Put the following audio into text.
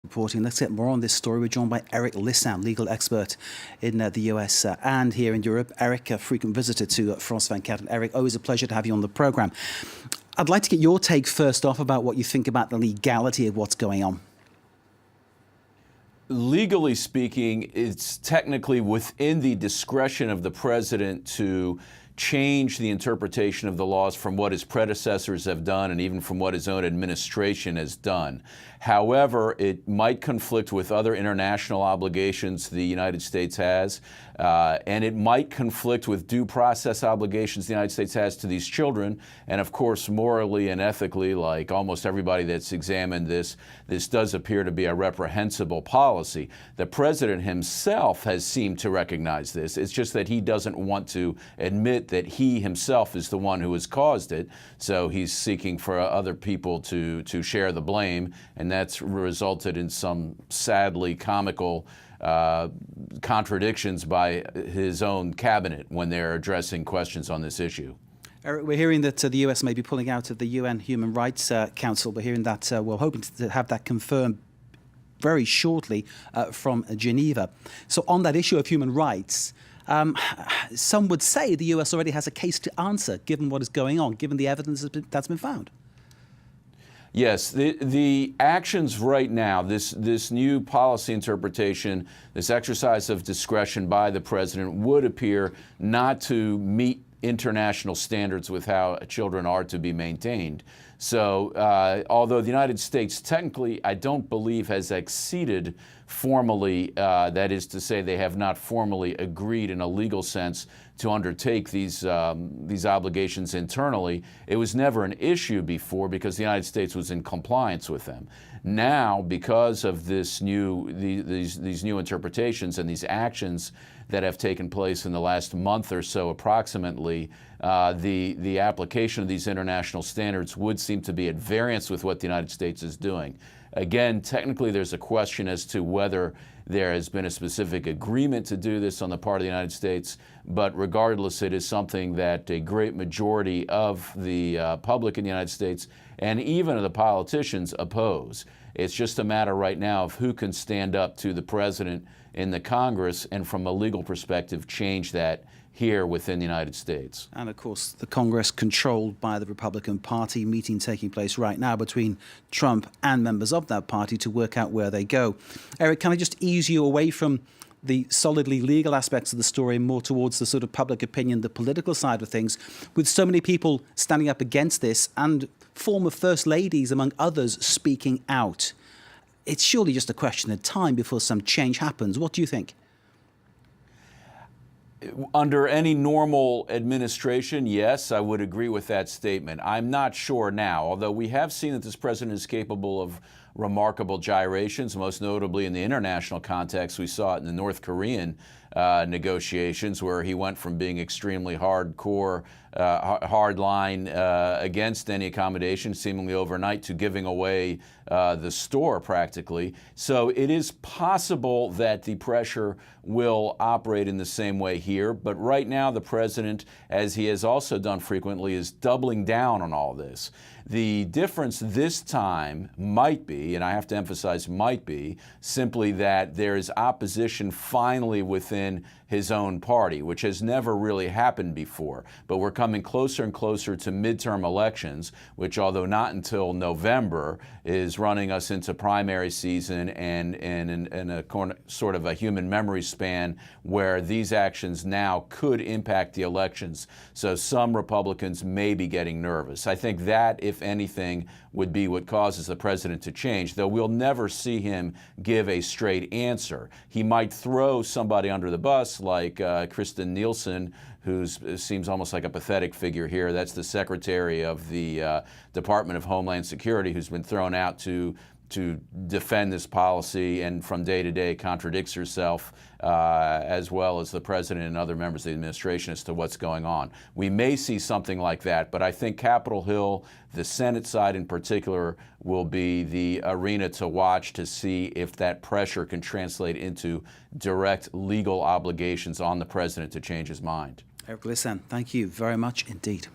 reporting. Let's get more on this story. We're joined by Eric Lisann, legal expert in the US and here in Europe. Eric, a frequent visitor to France 24. Eric, always a pleasure to have you on the programme. I'd like to get your take first off about what you think about the legality of what's going on. Legally speaking, it's technically within the discretion of the president to change the interpretation of the laws from what his predecessors have done and even from what his own administration has done. However, it might conflict with other international obligations the United States has, and it might conflict with due process obligations the United States has to these children. And of course, morally and ethically, like almost everybody that's examined this does appear to be a reprehensible policy. The president himself has seemed to recognize this. It's just that he doesn't want to admit that he himself is the one who has caused it. So he's seeking for other people to share the blame, and that's resulted in some sadly comical contradictions by his own cabinet when they're addressing questions on this issue. Eric, we're hearing that the US may be pulling out of the UN Human Rights Council. We're hearing that, we're hoping to have that confirmed very shortly from Geneva. So on that issue of human rights, some would say the US already has a case to answer, given what is going on, given the evidence that's been found. Yes, the actions right now, this new policy interpretation, this exercise of discretion by the president would appear not to meet international standards with how children are to be maintained. So although the United States technically, I don't believe, has acceded formally, that is to say they have not formally agreed in a legal sense to undertake these obligations internally, it was never an issue before because the United States was in compliance with them. Now, because of these new interpretations and these actions that have taken place in the last month or so approximately, the application of these international standards would seem to be at variance with what the United States is doing. Again, technically there's a question as to whether there has been a specific agreement to do this on the part of the United States, but regardless, it is something that a great majority of the public in the United States and even of the politicians oppose. It's just a matter right now of who can stand up to the president in the Congress and from a legal perspective change that here within the United States. And of course, the Congress controlled by the Republican Party, meeting taking place right now between Trump and members of that party to work out where they go. Eric, can I just ease you away from the solidly legal aspects of the story and more towards the sort of public opinion, the political side of things, with so many people standing up against this and former first ladies, among others, speaking out? It's surely just a question of time before some change happens. What do you think? Under any normal administration, yes, I would agree with that statement. I'm not sure now, although we have seen that this president is capable of remarkable gyrations, most notably in the international context. We saw it in the North Korean negotiations, where he went from being extremely hardcore, hardline against any accommodation seemingly overnight to giving away the store practically. So it is possible that the pressure will operate in the same way here, but right now the president, as he has also done frequently, is doubling down on all this. The difference this time might be, and I have to emphasize might be, simply that there is opposition finally within his own party, which has never really happened before. But we're coming closer and closer to midterm elections, which, although not until November, is running us into primary season and in a sort of a human memory span where these actions now could impact the elections. So some Republicans may be getting nervous. I think that, if anything, would be what causes the president to change, though we'll never see him give a straight answer. He might throw somebody under the bus like Kristen Nielsen, who seems almost like a pathetic figure here. That's the Secretary of the Department of Homeland Security, who's been thrown out to defend this policy and from day to day contradicts herself, as well as the president and other members of the administration as to what's going on. We may see something like that, but I think Capitol Hill, the Senate side in particular, will be the arena to watch to see if that pressure can translate into direct legal obligations on the president to change his mind. Eric Lisann, thank you very much indeed.